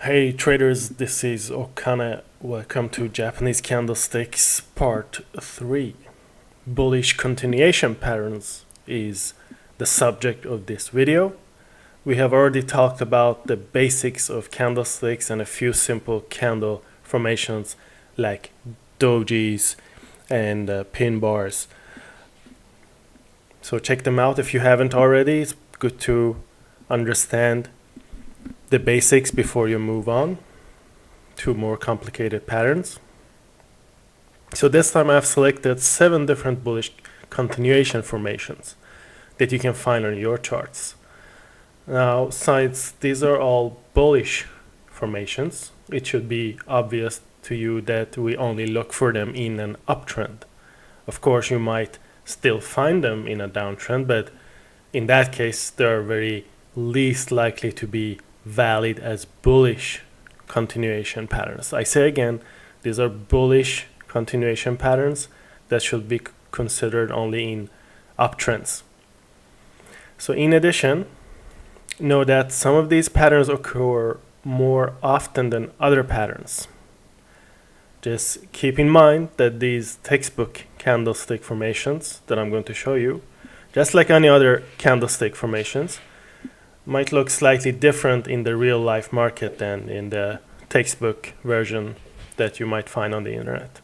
Hey traders, this is Okane. Welcome to Japanese Candlesticks Part 3. Bullish Continuation Patterns is the subject of this video. We have already talked about the basics of candlesticks and a few simple candle formations like dojis and pin bars. So check them out if you haven't already. It's good to understand the basics before you move on to more complicated patterns. So this time I've selected 7 different bullish continuation formations that you can find on your charts. Now, since these are all bullish formations, it should be obvious to you that we only look for them in an uptrend. Of course, you might still find them in a downtrend, but in that case, they're very least likely to be valid as bullish continuation patterns. I say again, these are bullish continuation patterns that should be considered only in uptrends. So in addition, know that some of these patterns occur more often than other patterns. Just keep in mind that these textbook candlestick formations that I'm going to show you, just like any other candlestick formations, might look slightly different in the real life market than in the textbook version that you might find on the internet.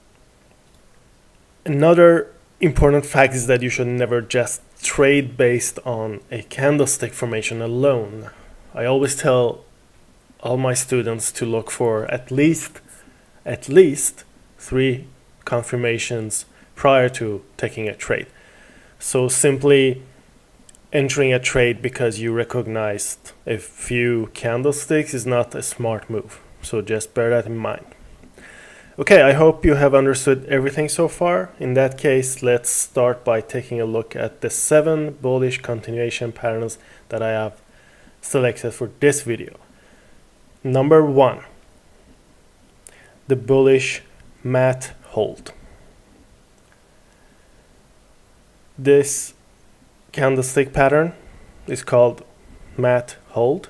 Another important fact is that you should never just trade based on a candlestick formation alone. I always tell all my students to look for at least 3 confirmations prior to taking a trade. So simply entering a trade because you recognized a few candlesticks is not a smart move. So just bear that in mind. Okay, I hope you have understood everything so far. In that case, let's start by taking a look at the 7 bullish continuation patterns that I have selected for this video. Number 1, the Bullish Mat Hold. This candlestick pattern is called Mat Hold,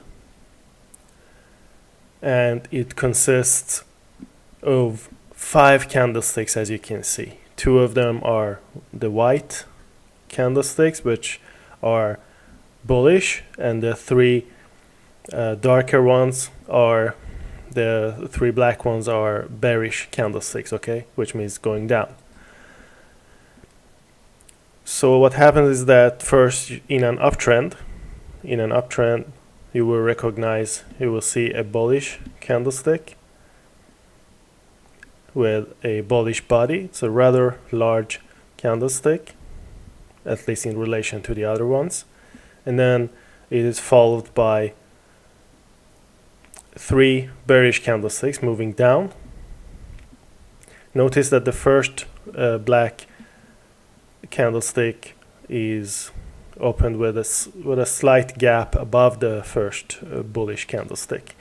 and it consists of 5 candlesticks, as you can see. 2 of them are the white candlesticks, which are bullish, and the 3 darker ones are the 3 black ones are bearish candlesticks, okay, which means going down. So what happens is that first, in an uptrend, you will see a bullish candlestick with a bullish body. It's a rather large candlestick, at least in relation to the other ones. And then it is followed by 3 bearish candlesticks moving down. Notice that the first black candlestick is opened with a slight gap above the first bullish candlestick,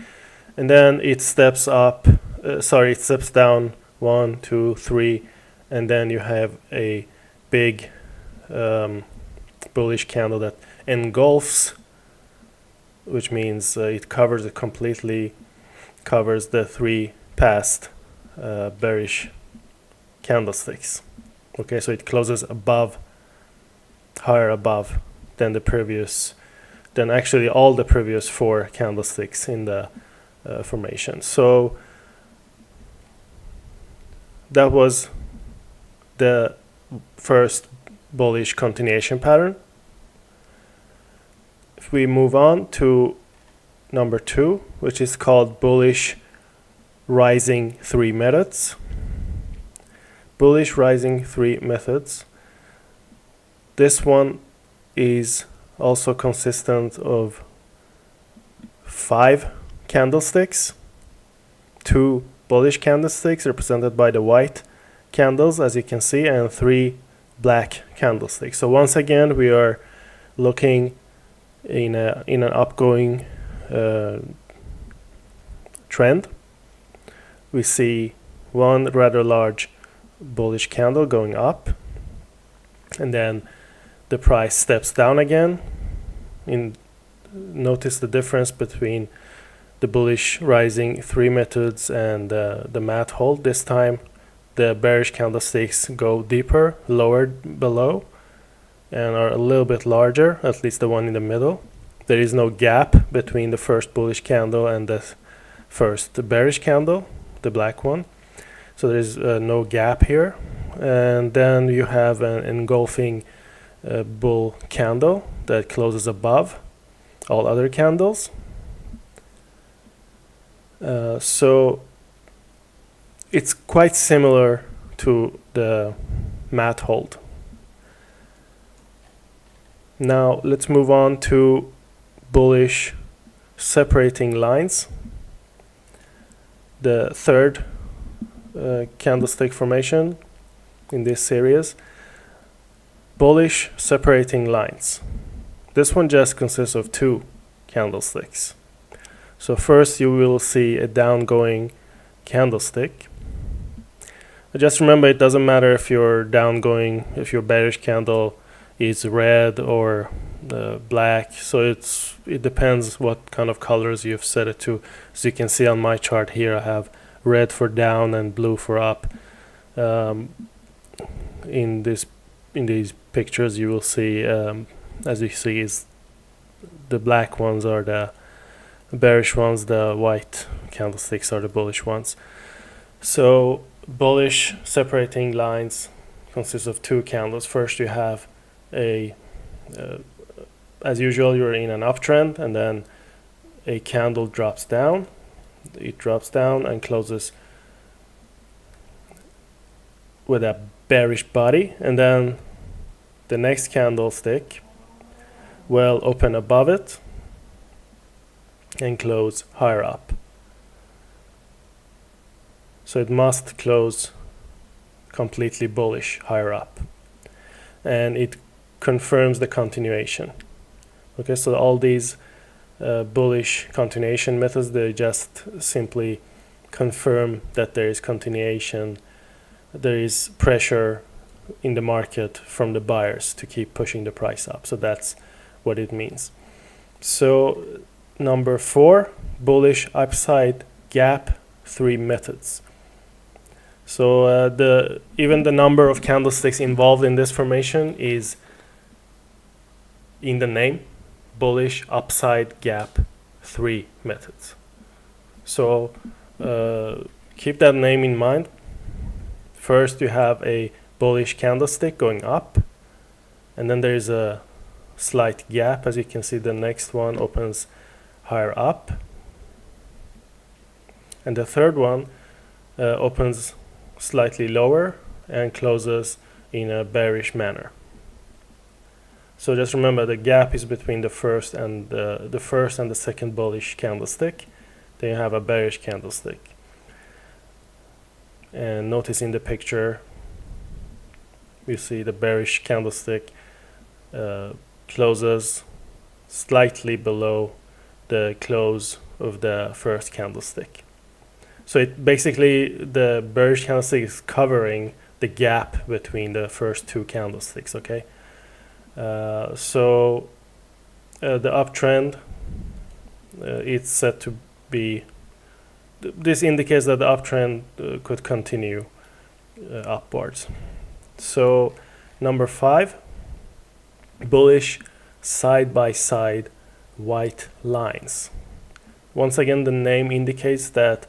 and then it steps down 1, 2, 3, and then you have a big bullish candle that engulfs, which means it completely covers the 3 past bearish candlesticks. Okay, so it closes higher above than actually all the previous 4 candlesticks in the formation. So that was the first bullish continuation pattern. If we move on to number 2, which is called bullish rising 3 methods. Bullish rising 3 methods. This one is also consistent of 5 candlesticks, 2 bullish candlesticks represented by the white candles, as you can see, and 3 black candlesticks. So once again, we are looking in an upgoing trend. We see one rather large bullish candle going up, and then the price steps down again. Notice the difference between the bullish rising 3 methods and the mat hold. This time the bearish candlesticks go deeper, lower below, and are a little bit larger, at least the one in the middle. There is no gap between the first bullish candle and the first bearish candle, the black one. So there is no gap here. And then you have an engulfing bull candle that closes above all other candles. So it's quite similar to the mat hold. Now let's move on to bullish separating lines, the third candlestick formation in this series. Bullish separating lines. This one just consists of 2 candlesticks. So first you will see a downgoing candlestick. Just remember, it doesn't matter if you're downgoing, if your bearish candle is red or black. So it depends what kind of colors you've set it to. As you can see on my chart here, I have red for down and blue for up. In these pictures you will see, as you see, is the black ones are the bearish ones, the white candlesticks are the bullish ones. So bullish separating lines consists of 2 candles. First you have as usual, you're in an uptrend, and then a candle drops down. It drops down and closes with a bearish body, and then the next candlestick will open above it and close higher up. So it must close completely bullish higher up, and it confirms the continuation. Okay, so all these bullish continuation methods, they just simply confirm that there is continuation, there is pressure in the market from the buyers to keep pushing the price up. So that's what it means. So number 4, bullish upside gap 3 methods. So even the number of candlesticks involved in this formation is in the name, bullish upside gap 3 methods. So keep that name in mind. First you have a bullish candlestick going up, and then there is a slight gap. As you can see, the next one opens higher up, and the third one opens slightly lower and closes in a bearish manner. So just remember, the gap is between the first and the second bullish candlestick. Then you have a bearish candlestick. And notice in the picture, you see the bearish candlestick closes slightly below the close of the first candlestick. So it basically, the bearish candlestick is covering the gap between the first 2 candlesticks. Okay. So the uptrend, it's set to be, this indicates that the uptrend could continue upwards. So number 5, bullish side-by-side white lines. Once again, the name indicates that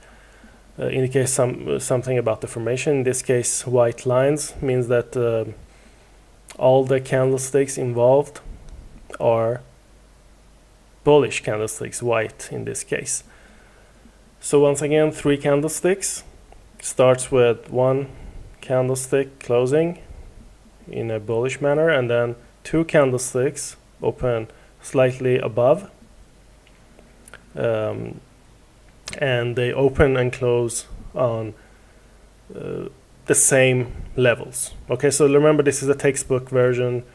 something about the formation. In this case, white lines means that all the candlesticks involved are bullish candlesticks, white in this case. So once again, 3 candlesticks. Starts with 1 candlestick closing in a bullish manner, and then 2 candlesticks open slightly above, and they open and close on the same levels. Okay, so remember, this is a textbook version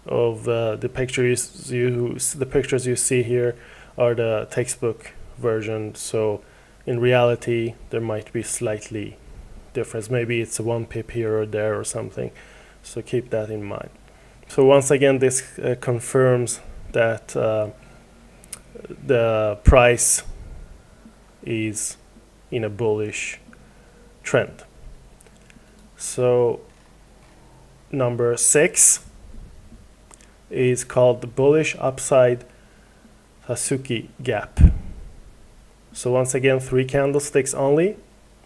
of the pictures you see here are the textbook version. So in reality, there might be slightly difference. Maybe it's a 1 pip here or there or something. So keep that in mind. So once again, this confirms that the price is in a bullish trend. So number 6 is called the Bullish Upside Tasuki Gap. So once again, 3 candlesticks only.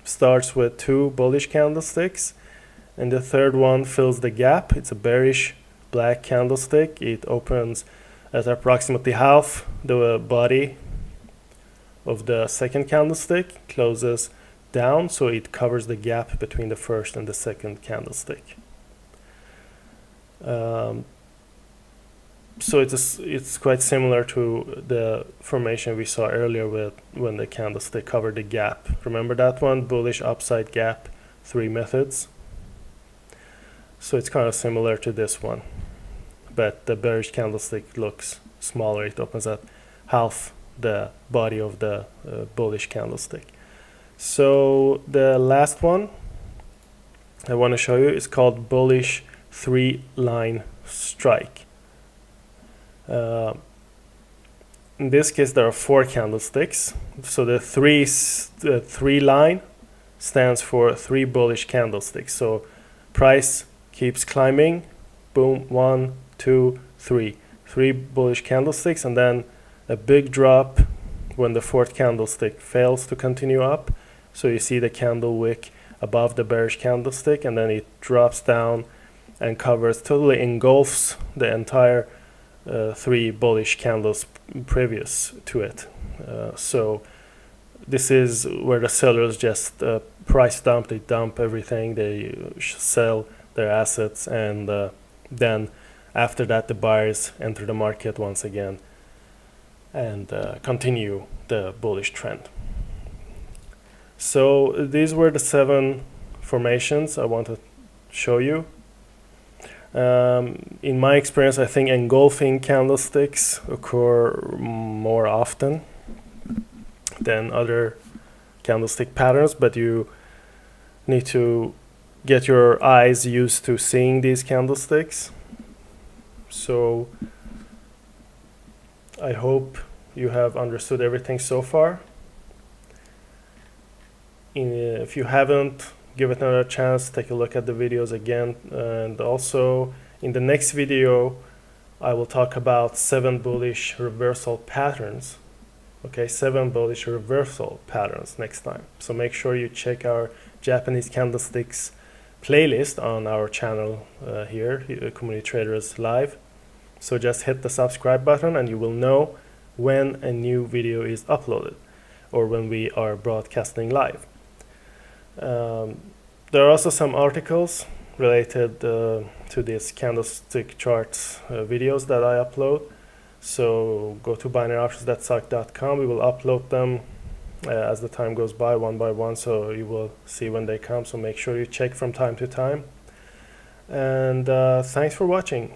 Starts with 2 bullish candlesticks, and the third one fills the gap. It's a bearish black candlestick. It opens at approximately half the body of the second candlestick, closes down, so it covers the gap between the first and the second candlestick. So it's quite similar to the formation we saw earlier with when the candlestick covered the gap. Remember that one? Bullish upside gap, 3 methods. So it's kind of similar to this one, but the bearish candlestick looks smaller. It opens at half the body of the bullish candlestick. So the last one I want to show you is called Bullish 3-line strike. In this case, there are 4 candlesticks. So the 3 line stands for 3 bullish candlesticks. So price keeps climbing, boom, 1, 2, 3. 3 bullish candlesticks, and then a big drop when the 4th candlestick fails to continue up. So you see the candle wick above the bearish candlestick, and then it drops down and totally engulfs the entire 3 bullish candles previous to it. So this is where the sellers just price dump. They dump everything, they sell their assets, and then after that the buyers enter the market once again and continue the bullish trend. So these were the 7 formations I want to show you. In my experience, I think engulfing candlesticks occur more often than other candlestick patterns, but you need to get your eyes used to seeing these candlesticks. So I hope you have understood everything so far. If you haven't, give it another chance, take a look at the videos again, and also in the next video I will talk about 7 bullish reversal patterns. Okay, 7 bullish reversal patterns next time. So make sure you check our Japanese candlesticks playlist on our channel here, CommuniTraders Live. So just hit the subscribe button and you will know when a new video is uploaded or when we are broadcasting live. There are also some articles related to these candlestick charts videos that I upload. So go to binaryoptions.suck.com. We will upload them as the time goes by, one by one, so you will see when they come. So make sure you check from time to time. And thanks for watching.